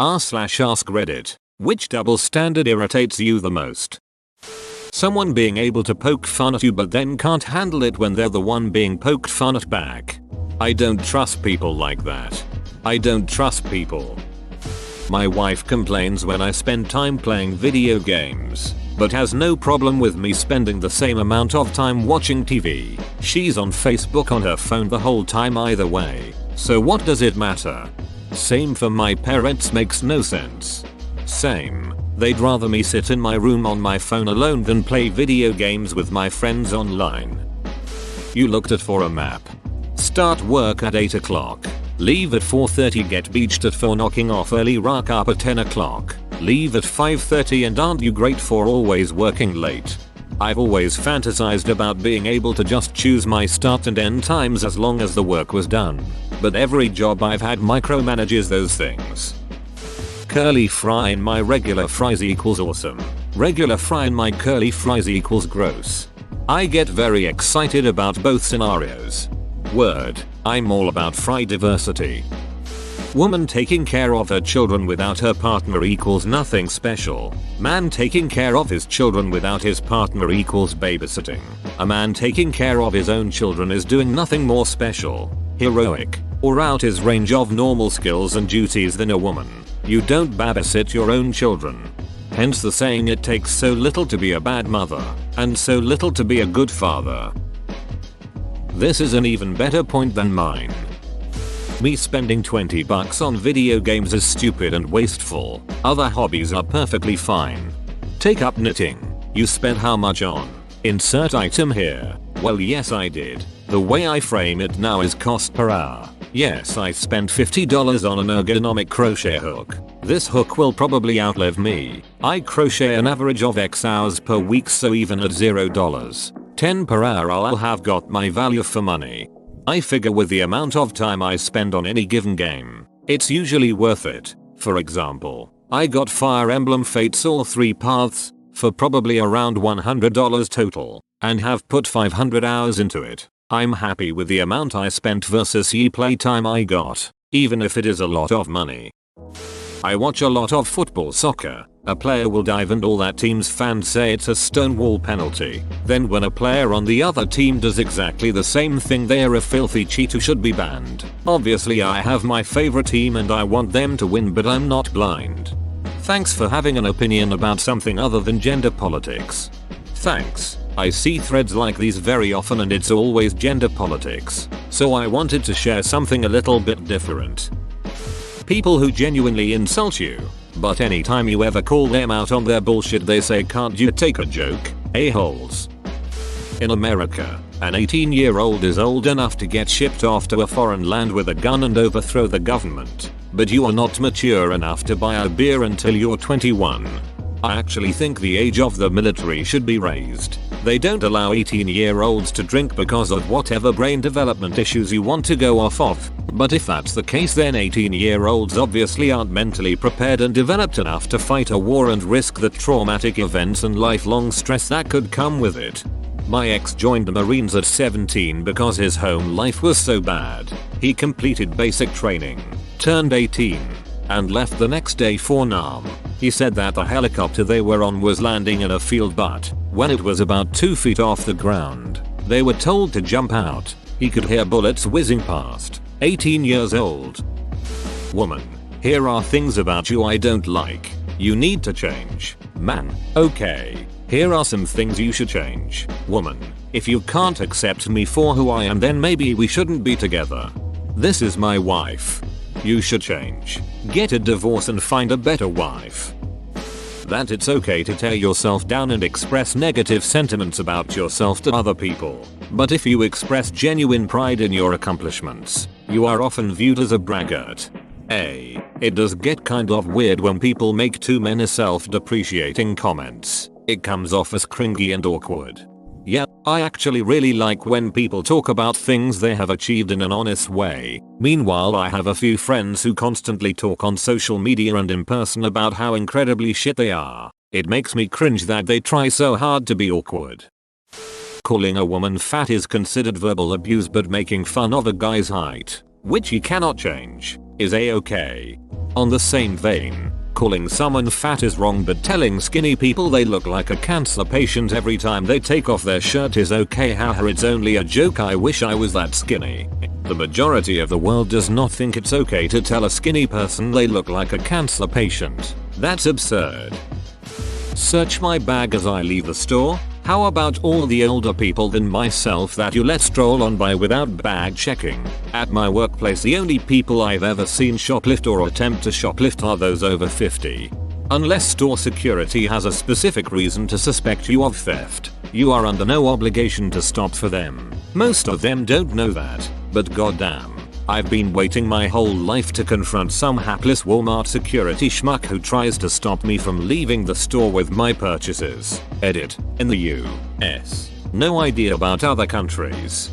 r/ask Reddit. Which double standard irritates you the most? Someone being able to poke fun at you but then can't handle it when they're the one being poked fun at back. I don't trust people like that. I don't trust people. My wife complains when I spend time playing video games, but has no problem with me spending the same amount of time watching TV. She's on Facebook on her phone the whole time either way. So what does it matter? Same for my parents, makes no sense. Same. They'd rather me sit in my room on my phone alone than play video games with my friends online. You looked at for a map. Start work at 8 o'clock. Leave at 4:30, get beached at 4, knocking off early, rock up at 10 o'clock. Leave at 5:30, and aren't you great for always working late? I've always fantasized about being able to just choose my start and end times as long as the work was done. But every job I've had micromanages those things. Curly fry in my regular fries equals awesome. Regular fry in my curly fries equals gross. I get very excited about both scenarios. Word, I'm all about fry diversity. Woman taking care of her children without her partner equals nothing special. Man taking care of his children without his partner equals babysitting. A man taking care of his own children is doing nothing more special, heroic, or out his range of normal skills and duties than a woman. You don't babysit your own children. Hence the saying, it takes so little to be a bad mother, and so little to be a good father. This is an even better point than mine. Me spending $20 on video games is stupid and wasteful. Other hobbies are perfectly fine. Take up knitting. You spent how much on? Insert item here. Well, yes, I did. The way I frame it now is cost per hour. Yes, I spent $50 on an ergonomic crochet hook. This hook will probably outlive me. I crochet an average of X hours per week, so even at $0, 10 per hour, I'll have got my value for money. I figure with the amount of time I spend on any given game, it's usually worth it. For example, I got Fire Emblem Fates all 3 paths for probably around $100 total, and have put 500 hours into it. I'm happy with the amount I spent versus the playtime I got, even if it is a lot of money. I watch a lot of football, soccer. A player will dive and all that team's fans say it's a stonewall penalty. Then when a player on the other team does exactly the same thing, they are a filthy cheat who should be banned. Obviously I have my favorite team and I want them to win, but I'm not blind. Thanks for having an opinion about something other than gender politics. Thanks. I see threads like these very often and it's always gender politics. So I wanted to share something a little bit different. People who genuinely insult you, but anytime you ever call them out on their bullshit they say, "Can't you take a joke, a-holes?" In America, an 18-year-old is old enough to get shipped off to a foreign land with a gun and overthrow the government. But you are not mature enough to buy a beer until you're 21. I actually think the age of the military should be raised. They don't allow 18-year-olds to drink because of whatever brain development issues you want to go off of. But if that's the case, then 18-year-olds obviously aren't mentally prepared and developed enough to fight a war and risk the traumatic events and lifelong stress that could come with it. My ex joined the Marines at 17 because his home life was so bad. He completed basic training, turned 18, and left the next day for Nam. He said that the helicopter they were on was landing in a field, but when it was about 2 feet off the ground, they were told to jump out. He could hear bullets whizzing past. 18 years old. Woman, here are things about you I don't like. You need to change. Man, okay. Here are some things you should change. Woman, if you can't accept me for who I am, then maybe we shouldn't be together. This is my wife. You should change. Get a divorce and find a better wife. That it's okay to tear yourself down and express negative sentiments about yourself to other people. But if you express genuine pride in your accomplishments, you are often viewed as a braggart. It does get kind of weird when people make too many self-depreciating comments. It comes off as cringy and awkward. Yeah, I actually really like when people talk about things they have achieved in an honest way. Meanwhile, I have a few friends who constantly talk on social media and in person about how incredibly shit they are. It makes me cringe that they try so hard to be awkward. Calling a woman fat is considered verbal abuse, but making fun of a guy's height, which he cannot change, is a-okay. On the same vein, calling someone fat is wrong, but telling skinny people they look like a cancer patient every time they take off their shirt is okay. Haha, it's only a joke. I wish I was that skinny. The majority of the world does not think it's okay to tell a skinny person they look like a cancer patient. That's absurd. Search my bag as I leave the store. How about all the older people than myself that you let stroll on by without bag checking? At my workplace, the only people I've ever seen shoplift or attempt to shoplift are those over 50. Unless store security has a specific reason to suspect you of theft, you are under no obligation to stop for them. Most of them don't know that, but goddamn. I've been waiting my whole life to confront some hapless Walmart security schmuck who tries to stop me from leaving the store with my purchases. Edit. In the US. No idea about other countries.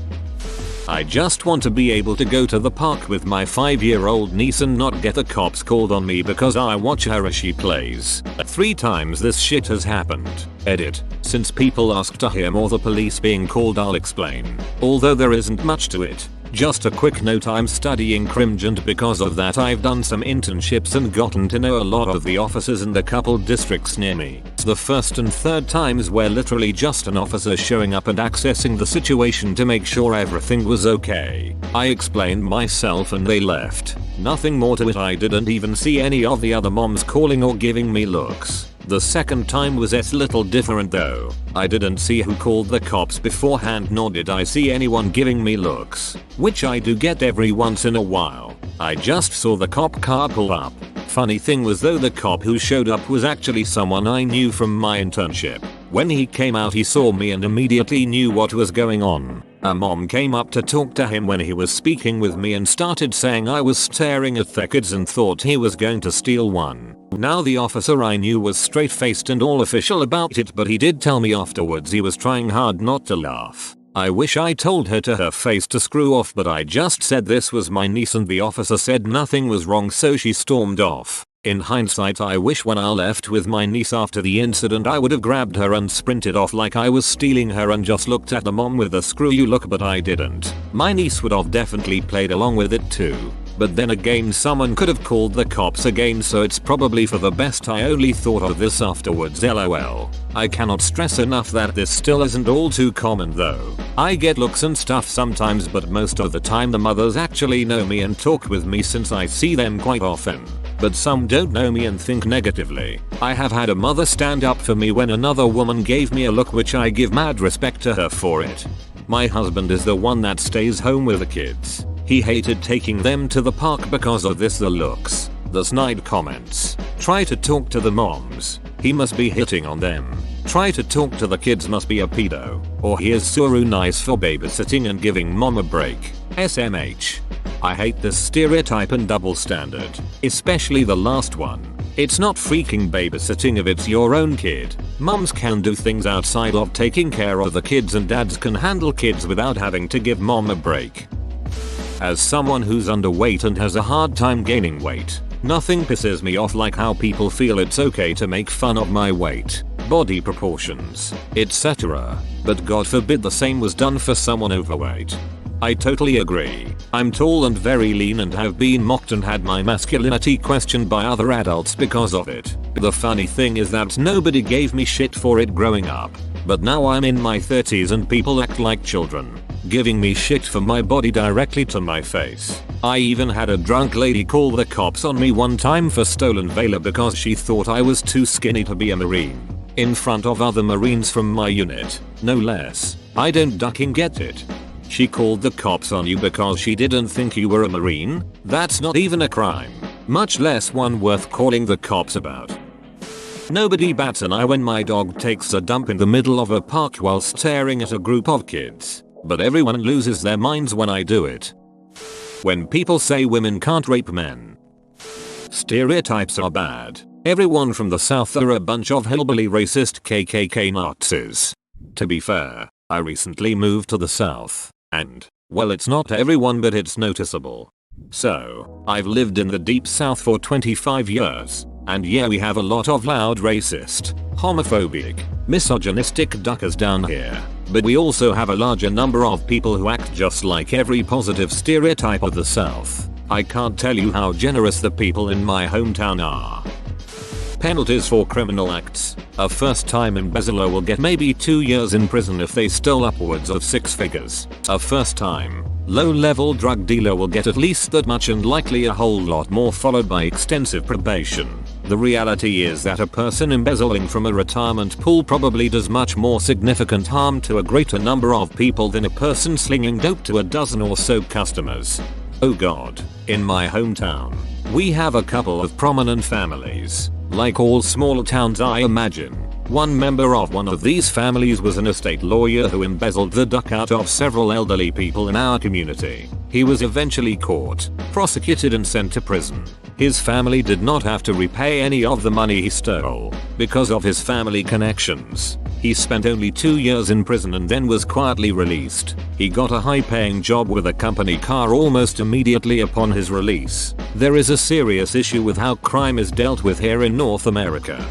I just want to be able to go to the park with my 5-year-old niece and not get the cops called on me because I watch her as she plays. 3 times this shit has happened. Edit. Since people ask to hear more the police being called, I'll explain. Although there isn't much to it. Just a quick note, I'm studying crim, and because of that I've done some internships and gotten to know a lot of the officers in the couple districts near me. The first and third times were literally just an officer showing up and accessing the situation to make sure everything was okay. I explained myself and they left. Nothing more to it. I didn't even see any of the other moms calling or giving me looks. The second time was a little different though. I didn't see who called the cops beforehand, nor did I see anyone giving me looks, which I do get every once in a while. I just saw the cop car pull up. Funny thing was though, the cop who showed up was actually someone I knew from my internship. When he came out he saw me and immediately knew what was going on. A mom came up to talk to him when he was speaking with me and started saying I was staring at their kids and thought he was going to steal one. Now the officer I knew was straight-faced and all official about it, but he did tell me afterwards he was trying hard not to laugh. I wish I told her to her face to screw off, but I just said this was my niece and the officer said nothing was wrong, so she stormed off. In hindsight, I wish when I left with my niece after the incident I would have grabbed her and sprinted off like I was stealing her and just looked at the mom with a screw you look, but I didn't. My niece would have definitely played along with it too. But then again, someone could have called the cops again, so it's probably for the best. I only thought of this afterwards, lol. I cannot stress enough that this still isn't all too common though. I get looks and stuff sometimes, but most of the time the mothers actually know me and talk with me since I see them quite often. But some don't know me and think negatively. I have had a mother stand up for me when another woman gave me a look, which I give mad respect to her for it. My husband is the one that stays home with the kids. He hated taking them to the park because of this, the looks, the snide comments. Try to talk to the moms, he must be hitting on them. Try to talk to the kids, must be a pedo. Or he is suru nice for babysitting and giving mom a break. SMH. I hate this stereotype and double standard, especially the last one. It's not freaking babysitting if it's your own kid. Mums can do things outside of taking care of the kids, and dads can handle kids without having to give mom a break. As someone who's underweight and has a hard time gaining weight, nothing pisses me off like how people feel it's okay to make fun of my weight, body proportions, etc. But God forbid the same was done for someone overweight. I totally agree. I'm tall and very lean and have been mocked and had my masculinity questioned by other adults because of it. The funny thing is that nobody gave me shit for it growing up. But now I'm in my 30s and people act like children, giving me shit for my body directly to my face. I even had a drunk lady call the cops on me one time for stolen valor because she thought I was too skinny to be a Marine. In front of other Marines from my unit, no less. I don't ducking get it. She called the cops on you because she didn't think you were a Marine? That's not even a crime, much less one worth calling the cops about. Nobody bats an eye when my dog takes a dump in the middle of a park while staring at a group of kids, but everyone loses their minds when I do it. When people say women can't rape men. Stereotypes are bad. Everyone from the South are a bunch of hillbilly racist KKK Nazis. To be fair, I recently moved to the South, and, well, it's not everyone but it's noticeable. So, I've lived in the deep South for 25 years, and yeah, we have a lot of loud racist, homophobic, misogynistic duckers down here, but we also have a larger number of people who act just like every positive stereotype of the South. I can't tell you how generous the people in my hometown are. Penalties for criminal acts. A first-time embezzler will get maybe 2 years in prison if they stole upwards of 6 figures. A first-time low-level drug dealer will get at least that much and likely a whole lot more, followed by extensive probation. The reality is that a person embezzling from a retirement pool probably does much more significant harm to a greater number of people than a person slinging dope to a dozen or so customers. Oh god. In my hometown, we have a couple of prominent families. Like all small towns, I imagine. One member of one of these families was an estate lawyer who embezzled the duck out of several elderly people in our community. He was eventually caught, prosecuted and sent to prison. His family did not have to repay any of the money he stole because of his family connections. He spent only 2 years in prison and then was quietly released. He got a high-paying job with a company car almost immediately upon his release. There is a serious issue with how crime is dealt with here in North America.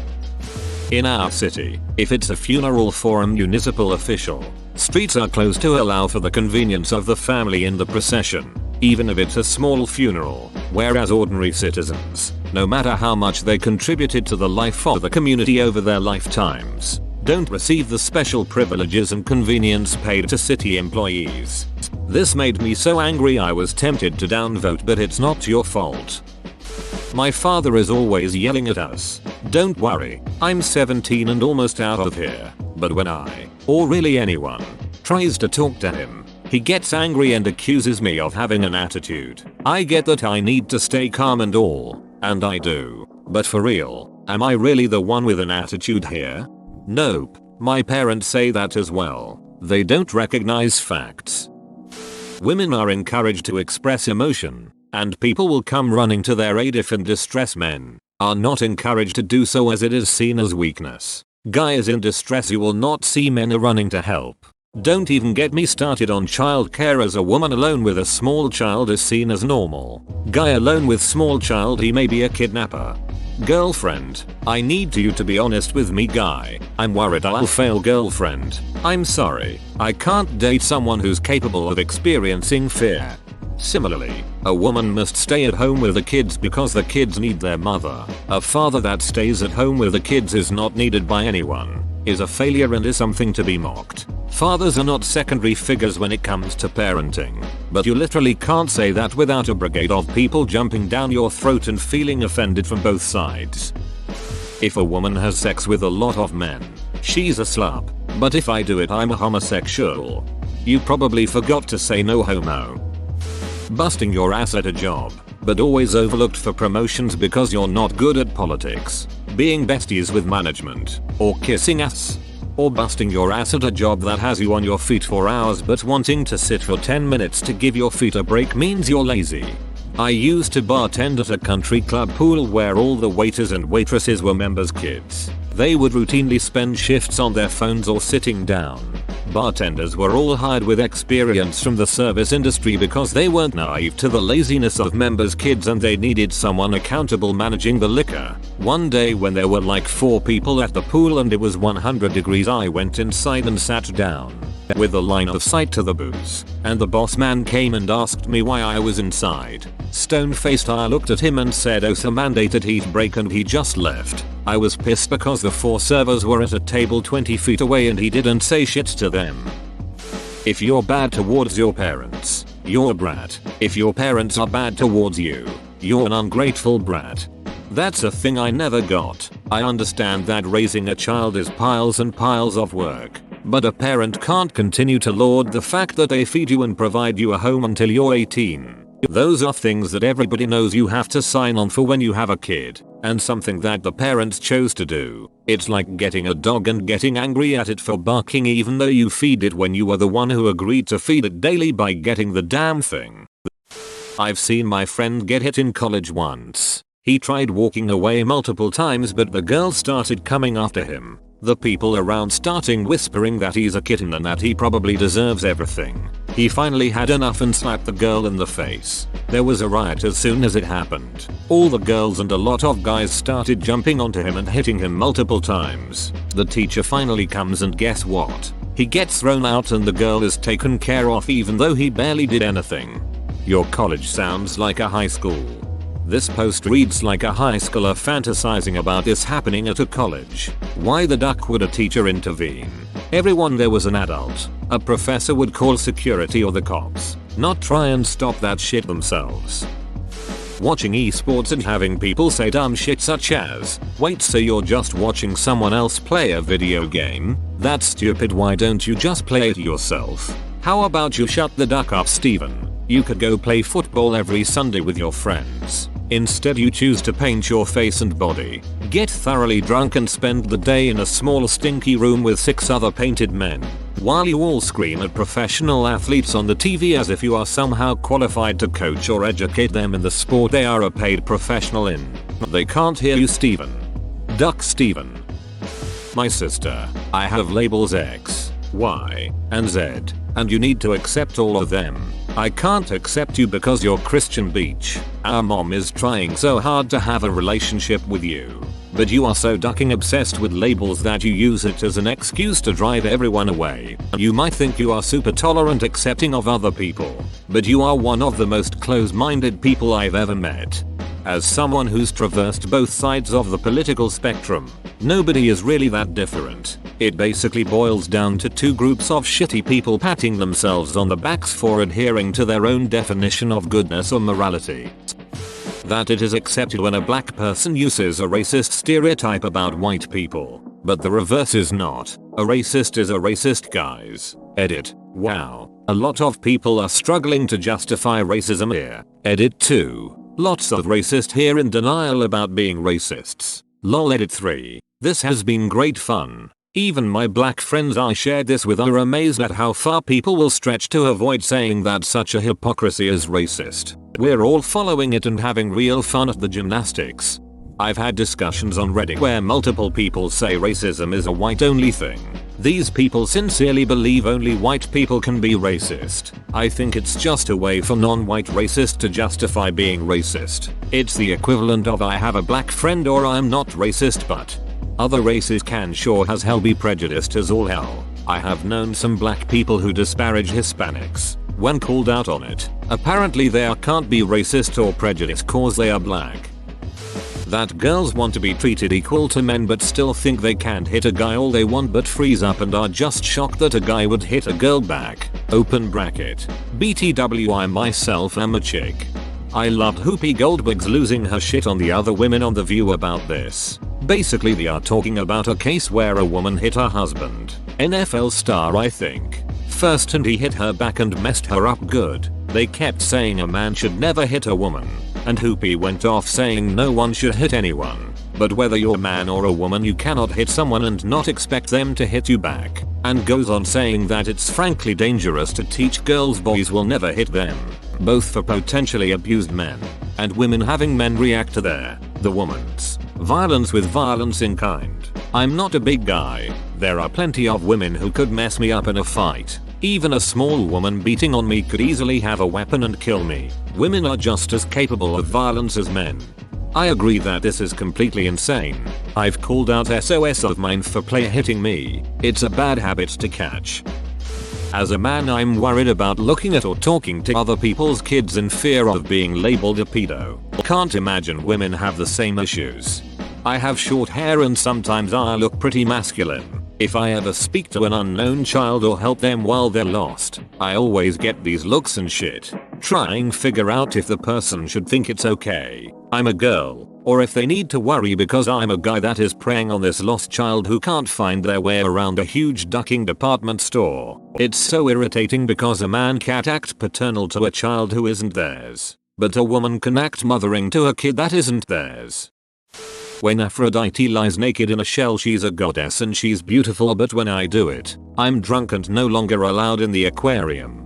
In our city, if it's a funeral for a municipal official, streets are closed to allow for the convenience of the family in the procession, even if it's a small funeral, whereas ordinary citizens, no matter how much they contributed to the life of the community over their lifetimes, don't receive the special privileges and convenience paid to city employees. This made me so angry I was tempted to downvote, but it's not your fault. My father is always yelling at us. Don't worry, I'm 17 and almost out of here. But when I, or really anyone, tries to talk to him, he gets angry and accuses me of having an attitude. I get that I need to stay calm and all, and I do. But for real, am I really the one with an attitude here? Nope, my parents say that as well. They don't recognize facts. Women are encouraged to express emotion, and people will come running to their aid if in distress. Men are not encouraged to do so as it is seen as weakness. Guy is in distress, you will not see men are running to help. Don't even get me started on childcare, as a woman alone with a small child is seen as normal. Guy alone with small child, he may be a kidnapper. Girlfriend, I need you to be honest with me. Guy, I'm worried I'll fail. Girlfriend, I'm sorry, I can't date someone who's capable of experiencing fear. Similarly, a woman must stay at home with the kids because the kids need their mother. A father that stays at home with the kids is not needed by anyone, is a failure and is something to be mocked. Fathers are not secondary figures when it comes to parenting, but you literally can't say that without a brigade of people jumping down your throat and feeling offended from both sides. If a woman has sex with a lot of men, she's a slut, but if I do it, I'm a homosexual. You probably forgot to say no homo. Busting your ass at a job, but always overlooked for promotions because you're not good at politics, being besties with management, or kissing ass. Or busting your ass at a job that has you on your feet for hours but wanting to sit for 10 minutes to give your feet a break means you're lazy. I used to bartend at a country club pool where all the waiters and waitresses were members' kids. They would routinely spend shifts on their phones or sitting down. Bartenders were all hired with experience from the service industry because they weren't naive to the laziness of members' kids and they needed someone accountable managing the liquor. One day when there were like 4 people at the pool and it was 100 degrees, I went inside and sat down with a line of sight to the booze, and the boss man came and asked me why I was inside. Stone-faced, I looked at him and said, "Oh, the mandated heat break," and he just left. I was pissed because the 4 servers were at a table 20 feet away and he didn't say shit to them. If you're bad towards your parents, you're a brat. If your parents are bad towards you, you're an ungrateful brat. That's a thing I never got. I understand that raising a child is piles and piles of work, but a parent can't continue to laud the fact that they feed you and provide you a home until you're 18. Those are things that everybody knows you have to sign on for when you have a kid, and something that the parents chose to do. It's like getting a dog and getting angry at it for barking even though you feed it when you were the one who agreed to feed it daily by getting the damn thing. I've seen my friend get hit in college once. He tried walking away multiple times but the girl started coming after him. The people around starting whispering that he's a kitten and that he probably deserves everything. He finally had enough and slapped the girl in the face. There was a riot as soon as it happened. All the girls and a lot of guys started jumping onto him and hitting him multiple times. The teacher finally comes and guess what? He gets thrown out and the girl is taken care of even though he barely did anything. Your college sounds like a high school. This post reads like a high schooler fantasizing about this happening at a college. Why the duck would a teacher intervene? Everyone there was an adult. A professor would call security or the cops, not try and stop that shit themselves. Watching esports and having people say dumb shit such as, wait, so you're just watching someone else play a video game? That's stupid, why don't you just play it yourself? How about you shut the duck up, Steven? You could go play football every Sunday with your friends. Instead you choose to paint your face and body, get thoroughly drunk and spend the day in a small stinky room with 6 other painted men, while you all scream at professional athletes on the TV as if you are somehow qualified to coach or educate them in the sport they are a paid professional in. They can't hear you, Steven. Duck Steven. My sister, I have labels X, Y, and Z, and you need to accept all of them. I can't accept you because you're Christian Beach. Our mom is trying so hard to have a relationship with you. But you are so ducking obsessed with labels that you use it as an excuse to drive everyone away. You might think you are super tolerant, accepting of other people, but you are one of the most close-minded people I've ever met. As someone who's traversed both sides of the political spectrum, nobody is really that different. It basically boils down to 2 groups of shitty people patting themselves on the backs for adhering to their own definition of goodness or morality. That it is accepted when a black person uses a racist stereotype about white people, but the reverse is not. A racist is a racist, guys. Edit. Wow. A lot of people are struggling to justify racism here. Edit 2. Lots of racists here in denial about being racists. Lol. Edit 3. This has been great fun. Even my black friends I shared this with are amazed at how far people will stretch to avoid saying that such a hypocrisy is racist. We're all following it and having real fun at the gymnastics. I've had discussions on Reddit where multiple people say racism is a white-only thing. These people sincerely believe only white people can be racist. I think it's just a way for non-white racists to justify being racist. It's the equivalent of I have a black friend or I'm not racist, but other races can sure as hell be prejudiced as all hell. I have known some black people who disparage Hispanics. When called out on it, apparently they can't be racist or prejudiced cause they are black. That girls want to be treated equal to men but still think they can't hit a guy all they want but freeze up and are just shocked that a guy would hit a girl back. Open bracket. BTW, I myself am a chick. I loved Whoopi Goldberg's losing her shit on the other women on The View about this. Basically they are talking about a case where a woman hit her husband, NFL star I think, first and he hit her back and messed her up good. They kept saying a man should never hit a woman, and Whoopi went off saying no one should hit anyone. But whether you're a man or a woman you cannot hit someone and not expect them to hit you back. And goes on saying that it's frankly dangerous to teach girls boys will never hit them. Both for potentially abused men and women having men react to the woman's violence with violence in kind. I'm not a big guy. There are plenty of women who could mess me up in a fight. Even a small woman beating on me could easily have a weapon and kill me. Women are just as capable of violence as men. I agree that this is completely insane. I've called out SOS of mine for player hitting me. It's a bad habit to catch. As a man I'm worried about looking at or talking to other people's kids in fear of being labeled a pedo. Can't imagine women have the same issues. I have short hair and sometimes I look pretty masculine. If I ever speak to an unknown child or help them while they're lost, I always get these looks and shit. Trying figure out if the person should think it's okay I'm a girl, or if they need to worry because I'm a guy that is preying on this lost child who can't find their way around a huge ducking department store. It's so irritating because a man can't act paternal to a child who isn't theirs, but a woman can act mothering to a kid that isn't theirs. When Aphrodite lies naked in a shell she's a goddess and she's beautiful, but when I do it, I'm drunk and no longer allowed in the aquarium.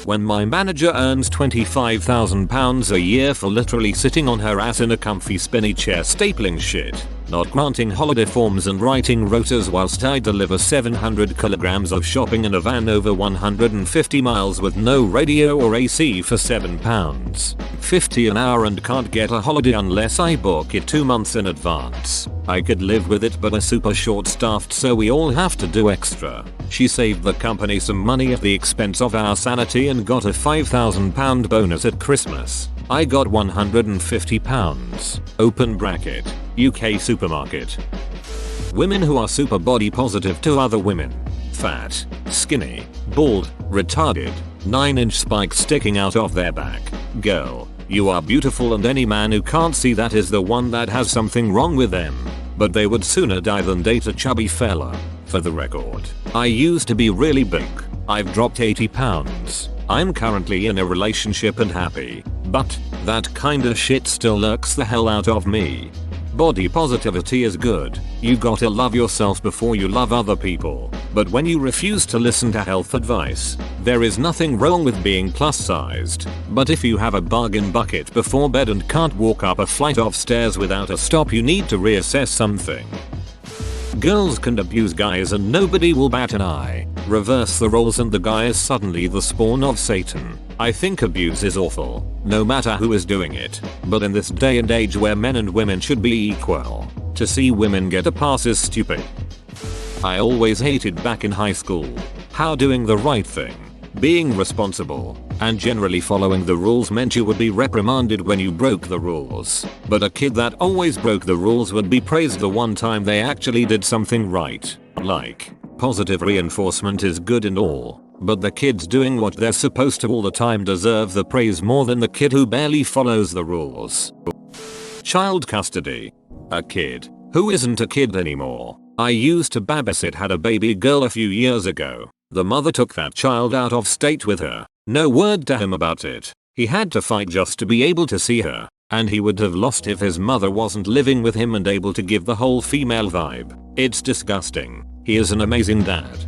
When my manager earns £25,000 a year for literally sitting on her ass in a comfy spinny chair stapling shit. not granting holiday forms and writing rotas whilst I deliver 700 kilograms of shopping in a van over 150 miles with no radio or AC for £7.50 an hour and can't get a holiday unless I book it 2 months in advance. I could live with it, but we're super short staffed, so we all have to do extra. She saved the company some money at the expense of our sanity and got a £5,000 bonus at Christmas. I got £150. Open bracket. UK supermarket. Women who are super body positive to other women. Fat, skinny, bald, retarded, 9-inch spikes sticking out of their back. Girl, you are beautiful, and any man who can't see that is the one that has something wrong with them. But they would sooner die than date a chubby fella. For the record, I used to be really big. I've dropped 80 pounds. I'm currently in a relationship and happy, but that kinda shit still lurks the hell out of me. Body positivity is good. You gotta love yourself before you love other people. But when you refuse to listen to health advice, there is nothing wrong with being plus sized. But if you have a bargain bucket before bed and can't walk up a flight of stairs without a stop, you need to reassess something. Girls can abuse guys and nobody will bat an eye. Reverse the roles and the guy is suddenly the spawn of Satan. I think abuse is awful, no matter who is doing it. But in this day and age where men and women should be equal, to see women get a pass is stupid. I always hated back in high school how doing the right thing, being responsible, and generally following the rules meant you would be reprimanded when you broke the rules. But a kid that always broke the rules would be praised the one time they actually did something right. Like, positive reinforcement is good and all, but the kids doing what they're supposed to all the time deserve the praise more than the kid who barely follows the rules. Child custody. A kid who isn't a kid anymore. I used to babysit had a baby girl a few years ago. The mother took that child out of state with her. No word to him about it. He had to fight just to be able to see her, and he would have lost if his mother wasn't living with him and able to give the whole female vibe. It's disgusting. He is an amazing dad.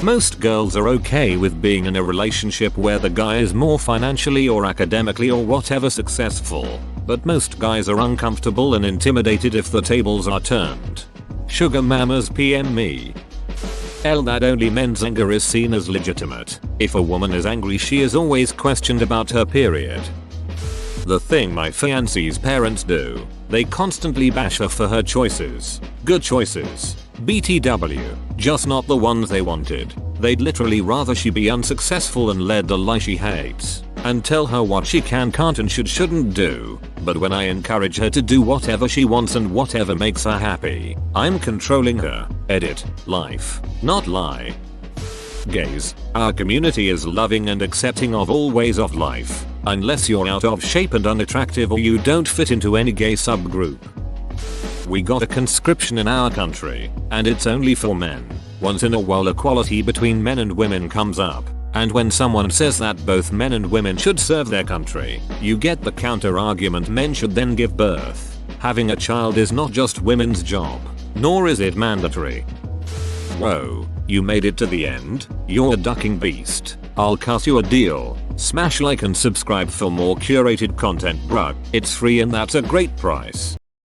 Most girls are okay with being in a relationship where the guy is more financially or academically or whatever successful, but most guys are uncomfortable and intimidated if the tables are turned. Sugar mamas PM me. That only men's anger is seen as legitimate. If a woman is angry, she is always questioned about her period. The thing my fiancee's parents do, they constantly bash her for her choices. Good choices. BTW, just not the ones they wanted. They'd literally rather she be unsuccessful and led the lie she hates, and tell her what she can't and shouldn't do. But when I encourage her to do whatever she wants and whatever makes her happy, I'm controlling her. Edit. Life, not lie. Gays, our community is loving and accepting of all ways of life, unless you're out of shape and unattractive or you don't fit into any gay subgroup. We got a conscription in our country, and it's only for men. Once in a while equality between men and women comes up, and when someone says that both men and women should serve their country, you get the counter argument men should then give birth. Having a child is not just women's job, nor is it mandatory. Whoa, you made it to the end? You're a ducking beast. I'll cut you a deal. Smash like and subscribe for more curated content, bruh. It's free and that's a great price.